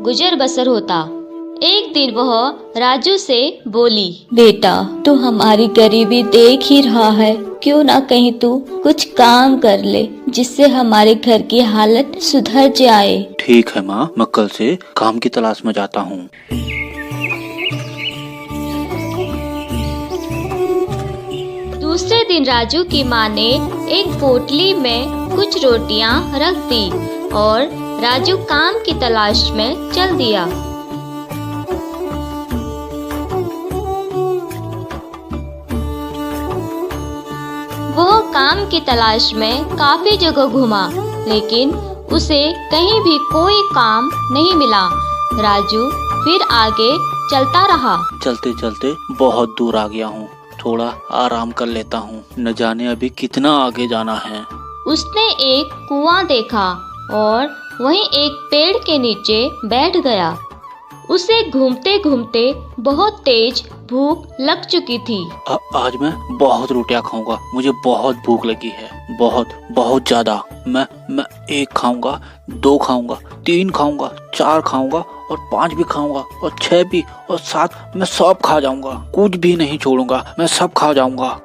गुजर बसर होता। एक दिन वह राजू से बोली, बेटा तू हमारी गरीबी देख ही रहा है, क्यों ना कहीं तू कुछ काम कर ले जिससे हमारे घर की हालत सुधर जाए। ठीक है माँ, मैं कल से काम की तलाश में जाता हूँ। दूसरे दिन राजू की माँ ने एक पोटली में कुछ रोटियां रख दी और राजू काम की तलाश में चल दिया। वह काम की तलाश में काफी जगह घूमा, लेकिन उसे कहीं भी कोई काम नहीं मिला। राजू फिर आगे चलता रहा। चलते चलते बहुत दूर आ गया हूँ, थोड़ा आराम कर लेता हूँ, न जाने अभी कितना आगे जाना है। उसने एक कुआं देखा और वहीं एक पेड़ के नीचे बैठ गया। उसे घूमते घूमते बहुत तेज भूख लग चुकी थी। आज मैं बहुत रोटियां खाऊंगा, मुझे बहुत भूख लगी है, बहुत बहुत ज्यादा। मैं 1 खाऊंगा, 2 खाऊंगा, 3 खाऊंगा, 4 खाऊंगा और 5 भी खाऊंगा और 6 भी और 7, मैं सब खा जाऊंगा, कुछ भी नहीं छोड़ूंगा, मैं सब खा जाऊंगा।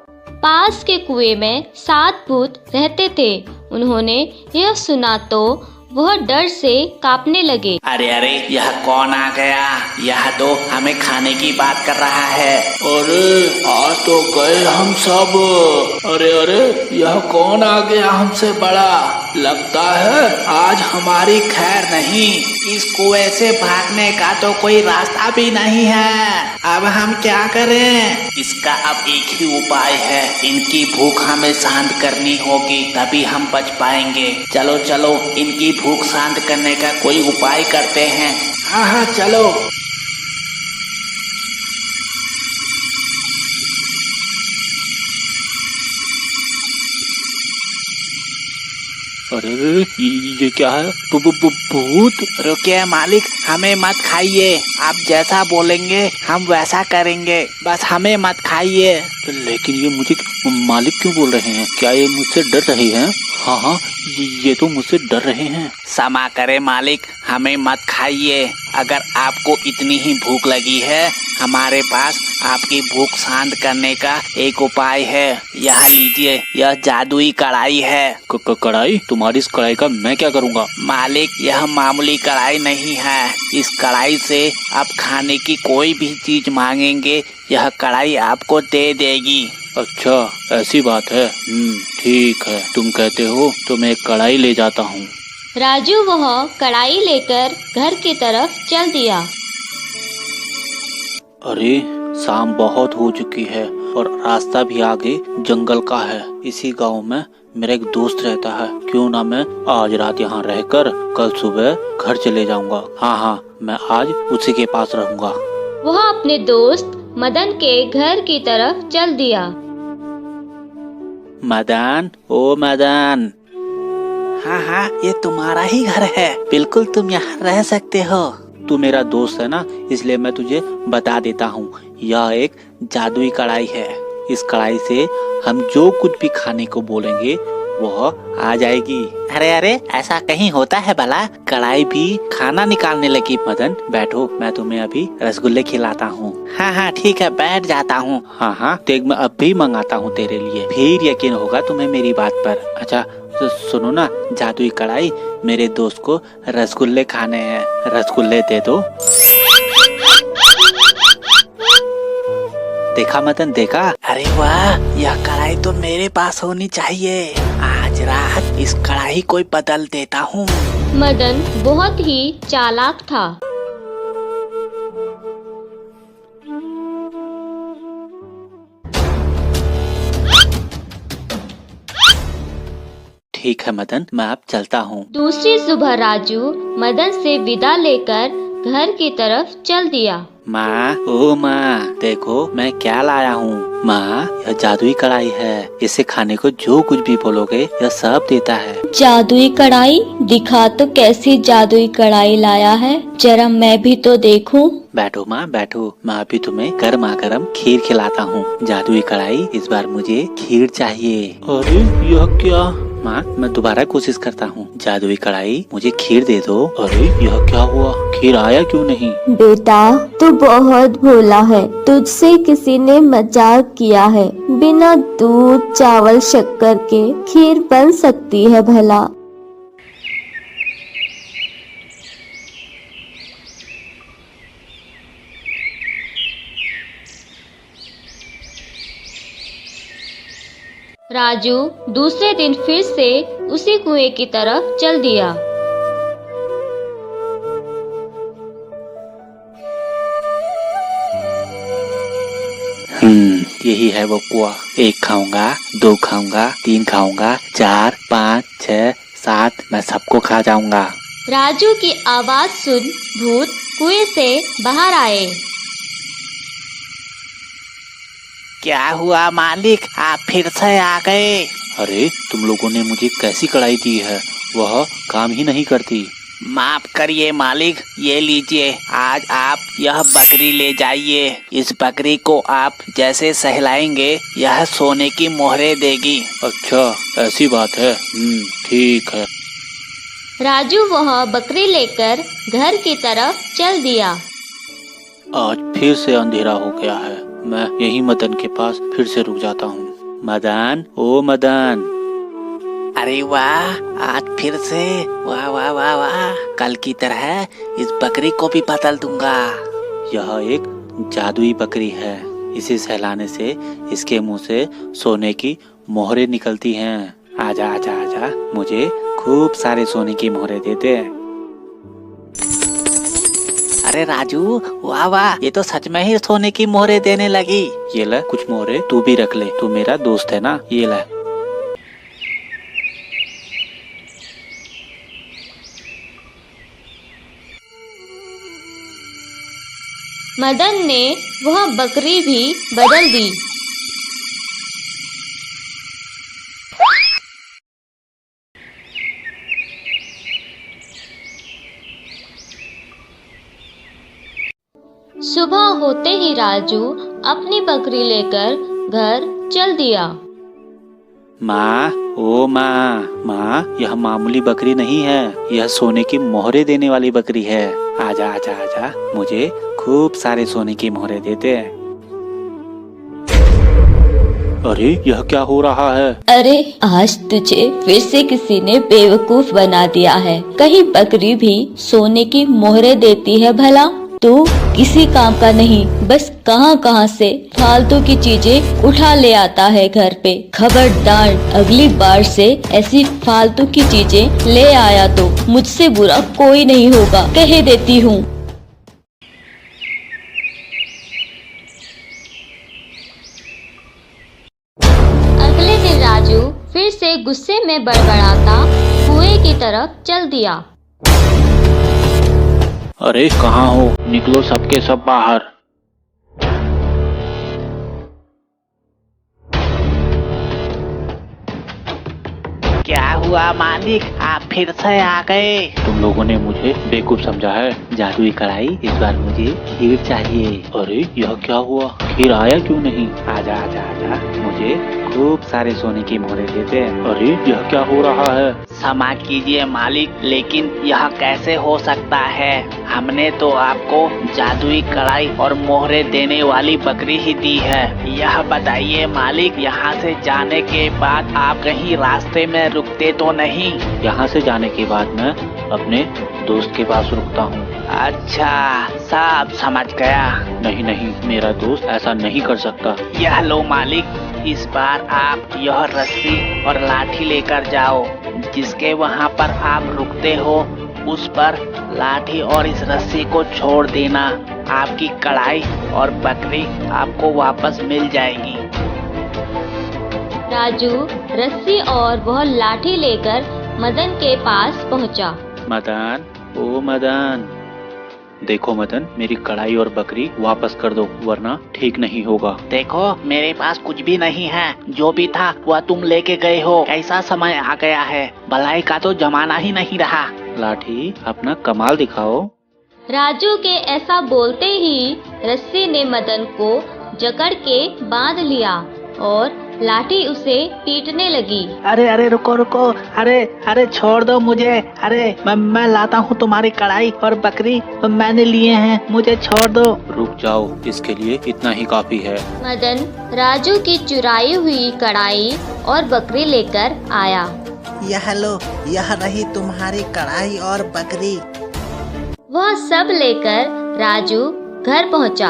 पास के कुएं में 7 भूत रहते थे। उन्होंने यह सुना तो वह डर से कांपने लगे। अरे अरे, यह कौन आ गया? यह तो हमें खाने की बात कर रहा है। अरे आज तो गए हम सब। अरे अरे, यह कौन आ गया हमसे बड़ा? लगता है आज हमारी खैर नहीं। इस कुएं से भागने का तो कोई रास्ता भी नहीं है। अब हम क्या करें? इसका अब एक ही उपाय है, इनकी भूख हमें शांत करनी होगी, तभी हम बच पाएंगे। चलो चलो, इनकी भूख शांत करने का कोई उपाय करते हैं। हाँ चलो। अरे ये क्या है? भूत? रुकिए मालिक, हमें मत खाइए। आप जैसा बोलेंगे हम वैसा करेंगे, बस हमें मत खाइए। लेकिन ये मुझे मालिक क्यों बोल रहे हैं? क्या ये मुझसे डर रहे हैं? हाँ, ये तो मुझसे डर रहे हैं। क्षमा करे मालिक, हमें मत खाइए। अगर आपको इतनी ही भूख लगी है, हमारे पास आपकी भूख शांत करने का एक उपाय है। यह लीजिए, यह जादुई कढ़ाई है। कढ़ाई? तुम्हारी इस कढ़ाई का मैं क्या करूँगा? मालिक, यह मामूली कढ़ाई नहीं है। इस कढ़ाई से आप खाने की कोई भी चीज मांगेंगे, यह कढ़ाई आपको दे देगी। अच्छा, ऐसी बात है। ठीक है, तुम कहते हो तो मैं एक कढ़ाई ले जाता हूँ। राजू वह कढ़ाई लेकर घर की तरफ चल दिया। अरे शाम बहुत हो चुकी है और रास्ता भी आगे जंगल का है। इसी गांव में मेरा एक दोस्त रहता है, क्यों ना मैं आज रात यहाँ रहकर कल सुबह घर चले जाऊंगा। हाँ, मैं आज उसी के पास रहूंगा। वह अपने दोस्त मदन के घर की तरफ चल दिया। मदन, ओ मदन। हाँ, ये तुम्हारा ही घर है, बिल्कुल तुम यहाँ रह सकते हो। तू मेरा दोस्त है ना, इसलिए मैं तुझे बता देता हूँ। यह एक जादुई कढ़ाई है। इस कढ़ाई से हम जो कुछ भी खाने को बोलेंगे वह आ जाएगी। अरे, ऐसा कहीं होता है भला? कढ़ाई भी खाना निकालने लगी। मदन बैठो, मैं तुम्हें अभी रसगुल्ले खिलाता हूँ। हाँ, ठीक है, बैठ जाता हूँ। हाँ, देख मैं अभी मंगाता हूँ तेरे लिए, फिर यकीन होगा तुम्हें मेरी बात पर। अच्छा तो सुनो ना, जादुई कढ़ाई, मेरे दोस्त को रसगुल्ले खाने हैं, रसगुल्ले दे दो। देखा मदन, देखा? अरे वाह, यह कढ़ाई तो मेरे पास होनी चाहिए। आज रात इस कढ़ाई को बदल देता हूँ। मदन बहुत ही चालाक था। ठीक है मदन, मैं अब चलता हूँ। दूसरी सुबह राजू मदन से विदा लेकर घर की तरफ चल दिया। माँ, ओ माँ, देखो मैं क्या लाया हूँ। माँ, यह जादुई कढ़ाई है, इसे खाने को जो कुछ भी बोलोगे यह सब देता है। जादुई कढ़ाई? दिखा तो कैसी जादुई कढ़ाई लाया है, जरा मैं भी तो देखूं। बैठो माँ, बैठो, मैं अभी तुम्हें गर्मा गर्म खीर खिलाता हूँ। जादुई कढ़ाई, इस बार मुझे खीर चाहिए। अरे यह क्या? माँ मैं दोबारा कोशिश करता हूँ। जादुई कढ़ाई मुझे खीर दे दो। अरे यह क्या हुआ, खीर आया क्यों नहीं? बेटा तू बहुत भोला है, तुझसे किसी ने मजाक किया है। बिना दूध चावल शक्कर के खीर बन सकती है भला? राजू दूसरे दिन फिर से उसी कुएं की तरफ चल दिया। यही है वो कुआं। 1 खाऊंगा, 2 खाऊंगा, 3 खाऊंगा, 4, 5, 6, 7, मैं सबको खा जाऊंगा। राजू की आवाज सुन भूत कुएं से बाहर आए। क्या हुआ मालिक, आप फिर से आ गए? अरे तुम लोगों ने मुझे कैसी कढ़ाई दी है, वह काम ही नहीं करती। माफ करिए मालिक, ये लीजिए, आज आप यह बकरी ले जाइए। इस बकरी को आप जैसे सहलाएंगे यह सोने की मोहरे देगी। अच्छा ऐसी बात है, ठीक है। राजू वह बकरी लेकर घर की तरफ चल दिया। आज फिर से अंधेरा हो गया है, मैं यही मदन के पास फिर से रुक जाता हूँ। मदन, ओ मदन। अरे वाह, आज फिर से, वाह वाह वाह वाह, कल की तरह इस बकरी को भी बदल दूंगा। यह एक जादुई बकरी है, इसे सहलाने से इसके मुंह से सोने की मोहरे निकलती हैं। आजा आजा आजा, मुझे खूब सारे सोने की मोहरे दे दे। अरे राजू, वाह वाह, ये तो सच में ही सोने की मोहरे देने लगी। ये ले कुछ मोहरे, तू भी रख ले, तू मेरा दोस्त है ना, ये ले। मदन ने वह बकरी भी बदल दी। सुबह होते ही राजू अपनी बकरी लेकर घर चल दिया। माँ, ओ माँ, यह मामूली बकरी नहीं है, यह सोने की मोहरे देने वाली बकरी है। आजा आजा आजा, मुझे खूब सारे सोने की मोहरे दे दे। अरे यह क्या हो रहा है? अरे आज तुझे फिर से किसी ने बेवकूफ बना दिया है। कहीं बकरी भी सोने की मोहरे देती है भला? तू किसी काम का नहीं, बस कहां से फालतू की चीजें उठा ले आता है घर पे। खबरदार, अगली बार से ऐसी फालतू की चीजें ले आया तो मुझसे बुरा कोई नहीं होगा, कह देती हूँ। अगले दिन राजू फिर से गुस्से में बड़बड़ाता कुएं की तरफ चल दिया। अरे कहाँ हो, निकलो सबके सब बाहर। क्या हुआ मालिक, आप फिर से आ गए? तुम लोगों ने मुझे बेवकूफ समझा है। जादुई कढ़ाई, इस बार मुझे खीर चाहिए। अरे यह क्या हुआ, खीर आया क्यों नहीं? आजा आजा आजा, मुझे खूब सारे सोने की मोहरे दे दे। अरे यह क्या हो रहा है? क्षमा कीजिए मालिक, लेकिन यह कैसे हो सकता है? हमने तो आपको जादुई कढ़ाई और मोहरे देने वाली बकरी ही दी है। यह बताइए मालिक, यहाँ से जाने के बाद आप कहीं रास्ते में रुकते तो नहीं? यहाँ से जाने के बाद मैं अपने दोस्त के पास रुकता हूँ। अच्छा, सब समझ गया। नहीं नहीं, मेरा दोस्त ऐसा नहीं कर सकता। यह लो मालिक, इस बार आप यह रस्सी और लाठी लेकर जाओ। जिसके वहाँ पर आप रुकते हो उस पर लाठी और इस रस्सी को छोड़ देना। आपकी कढ़ाई और बकरी आपको वापस मिल जाएगी। राजू रस्सी और वह लाठी लेकर मदन के पास पहुंचा। मदन, ओ मदन, देखो मदन, मेरी कढ़ाई और बकरी वापस कर दो, वरना ठीक नहीं होगा। देखो मेरे पास कुछ भी नहीं है, जो भी था वह तुम लेके गए हो। ऐसा समय आ गया है, भलाई का तो जमाना ही नहीं रहा। लाठी, अपना कमाल दिखाओ। राजू के ऐसा बोलते ही रस्सी ने मदन को जकड़ के बांध लिया और लाठी उसे पीटने लगी। अरे अरे रुको रुको, अरे अरे छोड़ दो मुझे, अरे मैं लाता हूँ तुम्हारी कढ़ाई और बकरी, मैंने लिए हैं, मुझे छोड़ दो। रुक जाओ, इसके लिए इतना ही काफी है। मदन राजू की चुराई हुई कढ़ाई और बकरी लेकर आया। यह लो, यह रही तुम्हारी कढ़ाई और बकरी। वह सब लेकर राजू घर पहुंचा।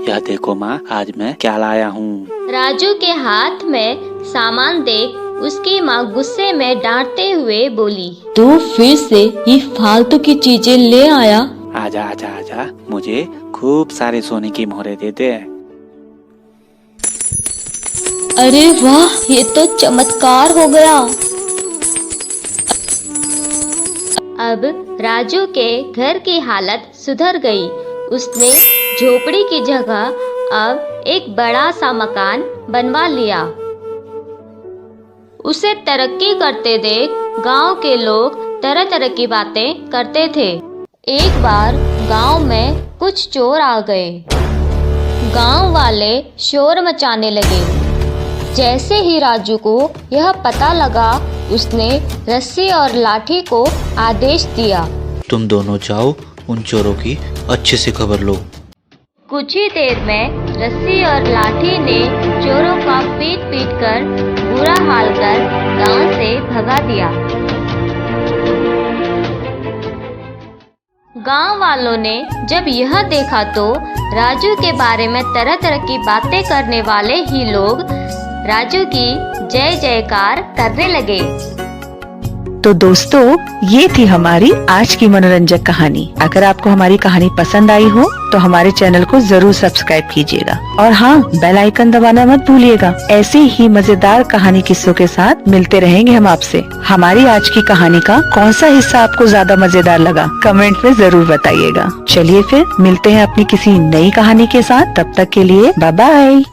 यह देखो माँ, आज मैं क्या लाया हूँ। राजू के हाथ में सामान देख उसकी माँ गुस्से में डांटते हुए बोली, तू फिर से ये फालतू की चीजें ले आया। आजा आजा आजा, मुझे खूब सारे सोने की मोहरे दे दे। अरे वाह, ये तो चमत्कार हो गया। अब राजू के घर की हालत सुधर गई। उसने झोपड़ी की जगह अब एक बड़ा सा मकान बनवा लिया। उसे तरक्की करते देख गांव के लोग तरह तरह की बातें करते थे। एक बार गांव में कुछ चोर आ गए। गांव वाले शोर मचाने लगे। जैसे ही राजू को यह पता लगा, उसने रस्सी और लाठी को आदेश दिया, तुम दोनों जाओ, उन चोरों की अच्छे से खबर लो। कुछ ही देर में रस्सी और लाठी ने चोरों का पीट पीट कर बुरा हाल कर गांव से भगा दिया। गांव वालों ने जब यह देखा तो राजू के बारे में तरह तरह की बातें करने वाले ही लोग राजू की जय जयकार करने लगे। तो दोस्तों, ये थी हमारी आज की मनोरंजक कहानी। अगर आपको हमारी कहानी पसंद आई हो तो हमारे चैनल को जरूर सब्सक्राइब कीजिएगा और हाँ, बेल आइकन दबाना मत भूलिएगा। ऐसे ही मजेदार कहानी किस्सों के साथ मिलते रहेंगे हम आपसे। हमारी आज की कहानी का कौन सा हिस्सा आपको ज्यादा मजेदार लगा, कमेंट में जरूर बताइएगा। चलिए फिर मिलते हैं अपनी किसी नई कहानी के साथ। तब तक के लिए बाय बाय।